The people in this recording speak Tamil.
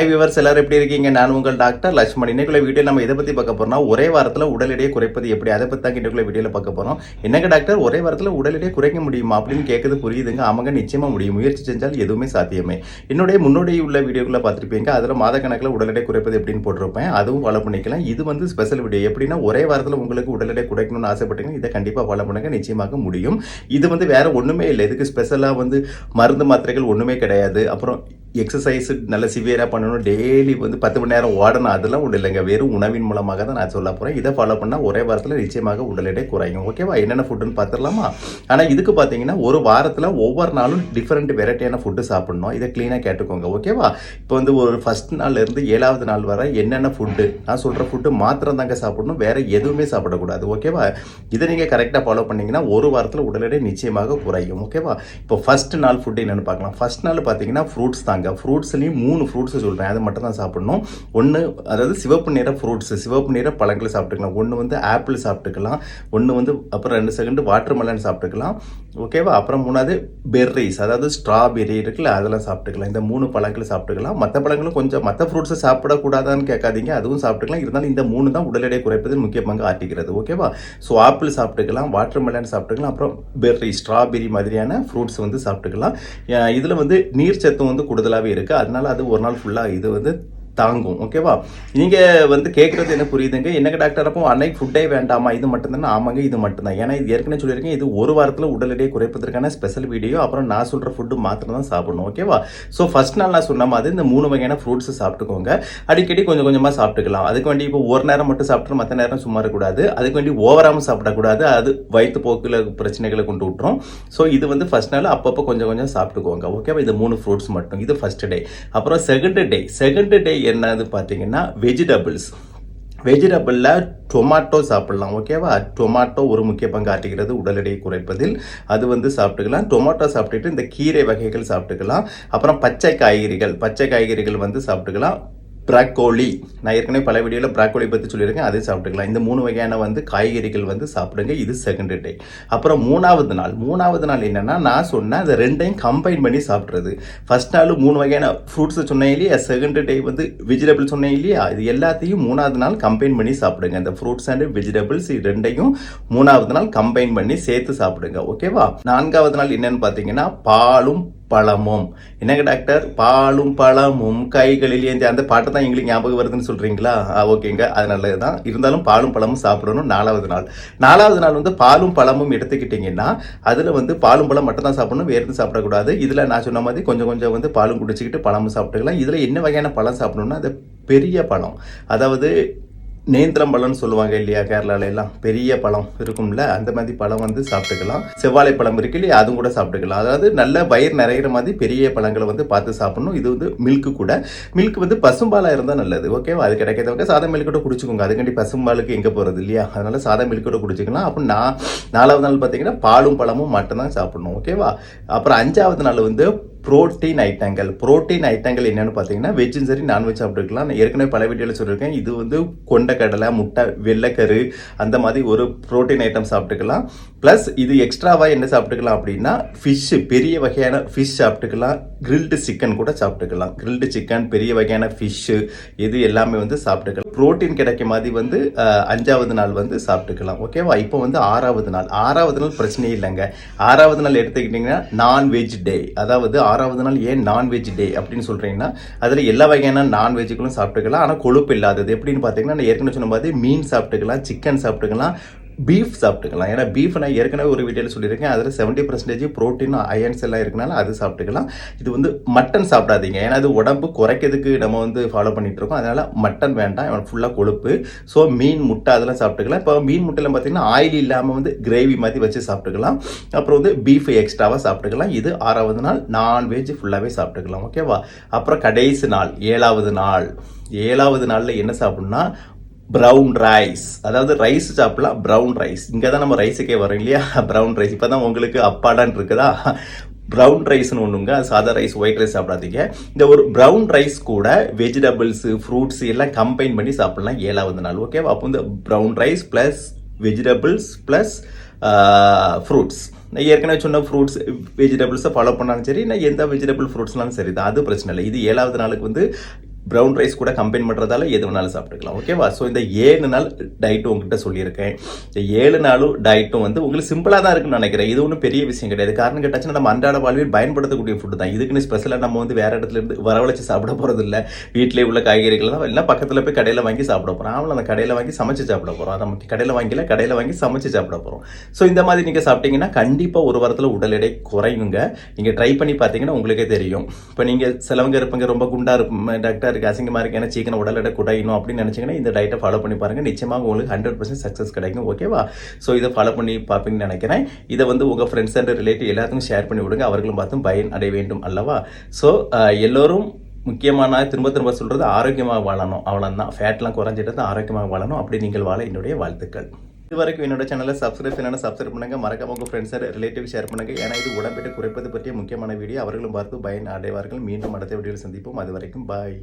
வியூவர்ஸ் எல்லாரும் எப்படி இருக்கீங்க? நான் உங்கள் டாக்டர் லட்சுமணன். இன்னைக்குள்ள வீடியோ நம்ம எதை பத்தி பார்க்க போறோம்னா, ஒரே வாரத்துல உடல் எடையை குறைப்பது எப்படி, அதை பத்தி தான் இன்னைக்குள்ள வீடியோல பார்க்க போறோம். என்னங்க டாக்டர், ஒரே வாரத்துல உடல் எடையை குறைக்க முடியுமா அப்படின்னு கேட்குது. புரியுதுங்க. ஆமாங்க, நிச்சயமா முடியும். முயற்சி செஞ்சால் எதுவுமே சாத்தியமே. முன்னோடி உள்ள வீடியோக்குள்ள பார்த்துருப்பீங்க. அதுல மாதக்கணக்கில் உடல் எடை குறைப்பது எப்படின்னு போட்டிருப்பேன். அதுவும் ஃபாலோ பண்ணிக்கலாம். இது வந்து ஸ்பெஷல் வீடியோ. எப்படின்னா, ஒரே வாரத்துல உங்களுக்கு உடல் எடை குறைக்கணும்னு ஆசைப்பட்டீங்கன்னா இதை கண்டிப்பா ஃபாலோ பண்ணுங்க. நிச்சயமாக முடியும். இது வந்து வேற ஒண்ணுமே இல்லை. இதுக்கு ஸ்பெஷலா வந்து மருந்து மாத்திரைகள் ஒண்ணுமே கிடையாது. அப்புறம் எக்ஸசைஸ் நல்ல சிவியராக பண்ணணும், டெய்லி வந்து 10 மணி நேரம் ஓடணும், அதெல்லாம் ஒன்றும் இல்லைங்க. வெறும் உணவின் மூலமாக தான் நான் சொல்ல போகிறேன். இதை ஃபாலோ பண்ணால் ஒரே வாரத்தில் நிச்சயமாக உடல் எடை குறையும். ஓகேவா? என்னென்ன ஃபுட்டுன்னு பார்த்துடலாமா? ஆனால் இதுக்கு பார்த்தீங்கன்னா ஒரு வாரத்தில் ஒவ்வொரு நாளும் டிஃப்ரெண்ட் வெரைட்டியான ஃபுட்டு சாப்பிடணும். இதை க்ளீனாக கேட்டுக்கோங்க. ஓகேவா? இப்போ வந்து ஒரு ஃபர்ஸ்ட் நாள்லேருந்து 7வது நாள் வரை என்னென்ன ஃபுட்டு, நான் சொல்கிற ஃபுட்டு மாத்திரம் தாங்க சாப்பிடணும், வேற எதுவுமே சாப்பிடக்கூடாது. ஓகேவா? இதை நீங்கள் கரெக்டாக ஃபாலோ பண்ணிங்கன்னா ஒரு வாரத்தில் உடல் எடை நிச்சயமாக குறையும். ஓகேவா? இப்போ ஃபர்ஸ்ட் நாள் ஃபுட்டு என்னென்னு பார்க்கலாம். ஃபர்ஸ்ட் நாள் பார்த்தீங்கன்னா ஃப்ரூட்ஸ் தாங்க. ஃப்ரூட்ஸ்லையும் 3 ஃப்ரூட்ஸ் சொல்கிறேன், அது மட்டும் தான் சாப்பிடணும். ஒன்று அதாவது சிவப்பு நிற ஃப்ரூட்ஸ், சிவப்பு நிற பழங்களை சாப்பிட்டுக்கலாம். ஒன்று வந்து ஆப்பிள் சாப்பிட்டுக்கலாம், ஒன்று வந்து அப்புறம் 2 செகண்ட் வாட்டர் மெலன் சாப்பிட்டுக்கலாம். ஓகேவா? அப்புறம் 3வது பெர்ரிஸ், அதாவது ஸ்ட்ராபெரி இருக்குல்ல, அதெல்லாம் சாப்பிட்டுக்கலாம். இந்த 3 பழங்களை சாப்பிட்டுக்கலாம். மற்ற பழங்களும் கொஞ்சம், மற்ற ஃப்ரூட்ஸை சாப்பிடக்கூடாதான்னு கேட்காதீங்க, அதுவும் சாப்பிட்டுக்கலாம். இருந்தாலும் இந்த 3 தான் உடல் எடை குறைப்பதில் முக்கிய பங்கு ஆற்றுகிறது. ஓகேவா? ஸோ ஆப்பிள் சாப்பிட்டுக்கலாம், வாட்டர் மெலன் சாப்பிட்டுக்கலாம், அப்புறம் பெர்ரி ஸ்ட்ராபெரி மாதிரியான ஃப்ரூட்ஸ் வந்து சாப்பிட்டுக்கலாம். இதில் வந்து நீர் சத்து வந்து கூடுதலாகவே இருக்குது. அதனால அது ஒரு நாள் ஃபுல்லாக இது வந்து தாங்கும். ஓகேவா? நீங்க வந்து கேட்கறது என்ன புரியுதுங்க, என்னங்க டாக்டர் அப்போ அன்னைக்கு ஃபுட்டே வேண்டாமா, இது மட்டும்தானே? ஆமாங்க, இது மட்டும்தான். ஏன்னா இது ஏற்கனவே சொல்லியிருக்கேன், இது ஒரு வாரத்தில் உடல் எடையை குறைப்பதற்கான ஸ்பெஷல் வீடியோ. அப்புறம் நான் சொல்ற ஃபுட்டு மாத்திரம் தான் சாப்பிடணும். ஓகேவா? ஸோ ஃபர்ஸ்ட் நாள் நான் சொன்ன மாதிரி இந்த 3 வகையான ஃப்ரூட்ஸ் சாப்பிட்டுக்கோங்க. அடிக்கடி கொஞ்சம் கொஞ்சமாக சாப்பிட்டுக்கலாம். அதுக்கு வேண்டி இப்போ ஒரு நேரம் மட்டும் சாப்பிட்டு மற்ற நேரம் சும்மா இருக்கக்கூடாது. அதுக்கு வேண்டி ஓவராமல் சாப்பிடக்கூடாது, அது வயிற்று போக்கில் பிரச்சனைகளை கொண்டு விட்டுரும். ஸோ இது வந்து ஃபர்ஸ்ட் நாள் அப்பப்போ கொஞ்சம் கொஞ்சம் சாப்பிட்டுக்கோங்க. ஓகேவா? இது 3 ஃப்ரூட்ஸ் மட்டும். இது ஃபர்ஸ்ட் டே. அப்புறம் செகண்ட் டே என்னது பார்த்தீங்கன்னா வெஜிடபிளில் டொமாட்டோ சாப்பிடலாம். ஓகேவா? டொமாட்டோ ஒரு முக்கிய பங்கு ஆற்றுகிறது உடல் எடையை குறைப்பதில். அது வந்து சாப்பிட்டுக்கலாம். டொமாட்டோ சாப்பிட்டுட்டு இந்த கீரை வகைகள் சாப்பிட்டுக்கலாம். அப்புறம் பச்சை காய்கறிகள் வந்து சாப்பிட்டுக்கலாம். ப்ராக்கோலி, நான் ஏற்கனவே பல வீடியோவில் ப்ராக்கோலி பற்றி சொல்லியிருக்கேன், அதை சாப்பிட்டுக்கலாம். இந்த 3 வகையான வந்து காய்கறிகள் வந்து சாப்பிடுங்க. இது செகண்ட் டே. அப்புறம் மூணாவது நாள் என்னன்னா, நான் சொன்னேன் அதை 2ஐயும் கம்பைன் பண்ணி சாப்பிட்றது. ஃபர்ஸ்ட் நாள் 3 வகையான ஃப்ரூட்ஸ் சொன்னேன் இல்லையா, செகண்ட் டே வந்து வெஜிடபிள் சொன்னேன் இல்லையா, இது எல்லாத்தையும் 3வது நாள் கம்பைன் பண்ணி சாப்பிடுங்க. இந்த ஃப்ரூட்ஸ் அண்ட் வெஜிடபிள்ஸ் இது 2ஐயும் 3வது நாள் கம்பைன் பண்ணி சேர்த்து சாப்பிடுங்க. ஓகேவா? 4வது நாள் என்னன்னு பார்த்தீங்கன்னா பாலும் பழமும். என்னங்க டாக்டர், பாலும் பழமும் கைகளில் ஏந்தி, அந்த பாட்டு தான் எங்களுக்கு ஞாபகம் வருதுன்னு சொல்றீங்களா? ஓகேங்க, அது நல்லதுதான். இருந்தாலும் பாலும் பழமும் சாப்பிடணும். 4வது நாள் வந்து பாலும் பழமும் எடுத்துக்கிட்டீங்கன்னா அதுல வந்து பாலும் பழம் மட்டும் தான் சாப்பிடணும், வேறு எதுவும் சாப்பிடக்கூடாது. இதுல நான் சொன்ன மாதிரி கொஞ்சம் கொஞ்சம் வந்து பாலும் குடிச்சிக்கிட்டு பழமும் சாப்பிட்டுக்கலாம். இதுல என்ன வகையான பழம் சாப்பிடணும்னா, அது பெரிய பழம், அதாவது நேந்திரம் பழம்னு சொல்லுவாங்க இல்லையா, கேரளால எல்லாம் பெரிய பழம் இருக்கும்ல, அந்த மாதிரி பழம் வந்து சாப்பிட்டுக்கலாம். செவ்வாழை பழம் இருக்கு இல்லையா, அதுவும் கூட சாப்பிட்டுக்கலாம். அதாவது நல்ல வயிறு நிறைகிற மாதிரி பெரிய பழங்களை வந்து பார்த்து சாப்பிடணும். இது வந்து மில்க் வந்து பசும்பாலா இருந்தால் நல்லது. ஓகேவா? அது கிடைக்கிறவங்க சாதா மில்க் கூட குடிச்சுக்கோங்க. அதுக்காண்டி பசும்பாலுக்கு எங்கே போகிறது இல்லையா, அதனால சாதா மில்க் கூட குடிச்சிக்கலாம். அப்போ 4வது நாள் பார்த்தீங்கன்னா பாலும் பழமும் மட்டும் தான் சாப்பிடணும். ஓகேவா? அப்புறம் 5வது நாள் வந்து புரோட்டீன் ஐட்டங்கள் என்னன்னு பார்த்தீங்கன்னா, வெஜ்ஜும் சரி நான்வெஜ் சாப்பிட்டுக்கலாம். நான் ஏற்கனவே பல வீடியோவில் சொல்லியிருக்கேன். இது வந்து கொண்டக்கடலை, முட்டை, வெள்ளைக்கரு, அந்த மாதிரி ஒரு புரோட்டீன் ஐட்டம் சாப்பிட்டுக்கலாம். ப்ளஸ் இது எக்ஸ்ட்ராவாக என்ன சாப்பிட்டுக்கலாம் அப்படின்னா, ஃபிஷ், பெரிய வகையான ஃபிஷ் சாப்பிட்டுக்கலாம். கிரில்டு சிக்கன் கூட சாப்பிட்டுக்கலாம். கிரில்டு சிக்கன், பெரிய வகையான ஃபிஷ்ஷு, இது எல்லாமே வந்து சாப்பிட்டுக்கலாம். புரோட்டீன் கிடைக்கும் மாதிரி வந்து 5வது நாள் வந்து சாப்பிட்டுக்கலாம். ஓகேவா? இப்போ வந்து 6வது நாள் பிரச்சனை இல்லைங்க. 6வது நாள் எடுத்துக்கிட்டிங்கன்னா நான்வெஜ் டே. அதாவது 6வது நாள் ஏன் நான்வெஜ் டே அப்படின்னு சொல்றீங்கன்னா, அதில் எல்லா வகையான நான்வெஜ்களும் சாப்பிட்டுக்கலாம். ஆனால் கொழுப்பு இல்லாதது எப்படின்னு பார்த்தீங்கன்னா, நான் ஏற்கனவே சொன்ன மாதிரி மீன் சாப்பிட்டுக்கலாம், சிக்கன் சாப்பிட்டுக்கலாம், பீஃப் சாப்பிட்டுக்கலாம். ஏன்னா பீஃப் நான் ஏற்கனவே ஒரு வீடியோவில் சொல்லியிருக்கேன், அதில் 70% புரோட்டீன் அயன்ஸ் எல்லாம் இருக்கனால அது சாப்பிட்டுக்கலாம். இது வந்து மட்டன் சாப்பிடாதீங்க, ஏன்னா அது உடம்பு குறைக்கிறதுக்கு நம்ம வந்து ஃபாலோ பண்ணிட்டு இருக்கோம். அதனால மட்டன் வேண்டாம், ஃபுல்லாக கொழுப்பு. ஸோ மீன், முட்டை அதெல்லாம் சாப்பிட்டுக்கலாம். இப்போ மீன் முட்டையில் பார்த்தீங்கன்னா ஆயில் இல்லாமல் வந்து கிரேவி மாதிரி வச்சு சாப்பிட்டுக்கலாம். அப்புறம் வந்து பீஃப் எக்ஸ்ட்ராவாக சாப்பிட்டுக்கலாம். இது 6வது நாள் நான்வெஜ் ஃபுல்லாகவே சாப்பிட்டுக்கலாம். ஓகேவா? அப்புறம் கடைசி நாள் 7வது நாளில் என்ன சாப்பிடணும்னா, ப்ரௌன் ரைஸ், அதாவது ரைஸ் சாப்பிடலாம். ப்ரௌன் ரைஸ், இங்கே தான் நம்ம ரைஸுக்கே வரோம் இல்லையா, ப்ரௌன் ரைஸ். இப்போ தான் உங்களுக்கு அப்பாடான் இருக்குதா, ப்ரௌன் ரைஸ்னு ஒன்றுங்க, சாதா ரைஸ், ஒயிட் ரைஸ் சாப்பிடாதீங்க. இந்த ஒரு ப்ரௌன் ரைஸ் கூட வெஜிடபிள்ஸ், ஃப்ரூட்ஸ் எல்லாம் கம்பைன் பண்ணி சாப்பிடலாம் 7வது நாள். ஓகேவா? அப்போ இந்த brown rice plus vegetables plus fruits, நான் ஏற்கனவே சொன்ன ஃப்ரூட்ஸ் வெஜிடபிள்ஸை ஃபாலோ பண்ணாலும் சரி, நான் எந்த வெஜிடபிள் ஃப்ரூட்ஸ்னாலும் சரி தான், அது பிரச்சனை இல்லை. இது 7வது நாளுக்கு வந்து ப்ரௌன் ரைஸ் கூட கம்பைன் பண்ணுறதால எது வேணாலும் சாப்பிட்டுக்கலாம். ஓகேவா? ஸோ இந்த 7 நாள் டயட்டு உங்ககிட்ட சொல்லியிருக்கேன். இந்த 7 நாளும் டயட்டும் வந்து உங்களுக்கு சிம்பிளாக தான் இருக்குன்னு நினைக்கிறேன். இது ஒன்றும் பெரிய விஷயம் கிடையாது. காரணம் கேட்டாச்சுன்னா நம்ம அன்றாட வாழ்வில் பயன்படுத்தக்கூடிய ஃபுட்டு தான். இதுக்குன்னு ஸ்பெஷலாக நம்ம வந்து வேறு இடத்துல இருந்து வரவழைச்சு சாப்பிட போகிறது இல்லை. வீட்டிலே உள்ள காய்கறிகள் தான் எல்லாம் பக்கத்தில் போய் கடையில் வாங்கி சாப்பிட போகிறோம். அவங்களும் அந்த கடையில் வாங்கி சமைச்சு சாப்பிட போகிறோம். நமக்கு கடையில் வாங்கி சமைச்சு சாப்பிட போகிறோம். ஸோ இந்த மாதிரி நீங்கள் சாப்பிட்டீங்கன்னா கண்டிப்பாக ஒரு வாரத்தில் உடல் எடை குறையுங்க. நீங்கள் ட்ரை பண்ணி பார்த்தீங்கன்னா உங்களுக்கே தெரியும். இப்போ நீங்கள் சிலவங்க இருப்பீங்க ரொம்ப குண்டாக இருக்கும், டாக்டர் இருக்கு அசிங்கமாக இருக்கு, ஏன்னா சீக்கிரம் உடல் எடை குறையணும் அப்படின்னு நினச்சிங்கன்னா இந்த டயட்டை ஃபாலோ பண்ணி பாருங்கள். நிச்சயமாக உங்களுக்கு 100% சக்ஸஸ் கிடைக்கும். ஓகேவா? ஸோ இதை ஃபாலோ பண்ணி பார்ப்பீங்கன்னு நினைக்கிறேன். இதை வந்து உங்கள் ஃப்ரெண்ட்ஸ் அண்ட் ரிலேட்டிவ் எல்லாத்துக்கும் ஷேர் பண்ணி விடுங்க. அவர்களும் பார்த்தும் பயன் அடைய வேண்டும் அல்லவா? ஸோ எல்லோரும் முக்கியமான திரும்ப சொல்கிறது ஆரோக்கியமாக வாழணும். அவ்வளோதான். ஃபேட்லாம் குறைஞ்சிட்டு ஆரோக்கியமாக வாழணும். அப்படி நீங்கள் வாழ என்னுடைய வாழ்த்துக்கள். இது வரைக்கும் என்னோட சேனலை சப்ஸ்கிரைப் பண்ணுங்க. மறக்காம உங்கள் ஃப்ரெண்ட்ஸ் அண்ட் ரிலேட்டிவ் ஷேர் பண்ணுங்க. ஏன்னா இது உடம்பெடை குறைப்பது பற்றிய முக்கியமான வீடியோ. அவர்களும் பார்த்து பயன் அடைவார்கள். மீண்டும் அடுத்த வீடியோவில் சந்திப்போம். அது வரைக்கும் பாய்.